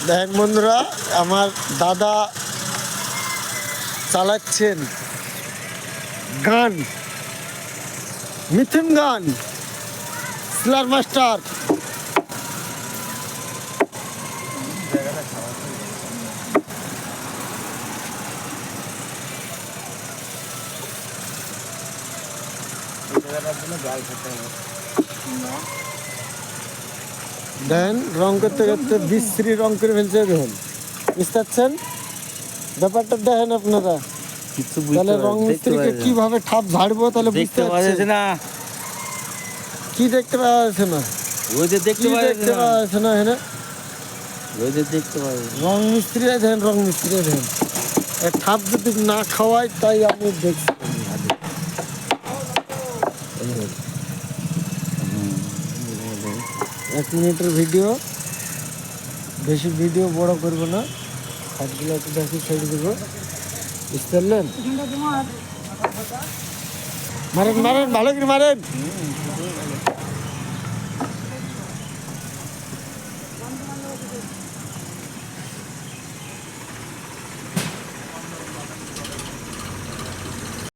দেখেন বন্ধুরা, আমার দাদা চালাচ্ছেন গান, মিথুন গান, স্লার মাস্টার। দেখেন রং করতে করতে বিশ্রী রং করে ফেলছে। দেখুন বুঝতে পারছেন ব্যাপারটা, দেখেন আপনারা। তাহলে রং মিস্ত্রিকে কিভাবে ঠাপ ঝাড়বো তাহলে বুঝতে পারছেন না। কি দেখতে পাওয়া যাচ্ছে না, ওই যে দেখতে কি দেখতে পাওয়া যাচ্ছে না এখানে। ওই যে দেখতে পাবে। রং মিস্ত্রি দেখেন, রং মিস্ত্রি দেখেন, ঠাপ যদি না খাওয়াই তাই আমি দেখছি। 1 মিনিটের ভিডিও, বেশি ভিডিও বড় করবো না, হাতগুলো একটু দেখি ছেড়ে দেবো, বুঝতে পারলেন? মারেন মারেন, ভালো করে মারেন।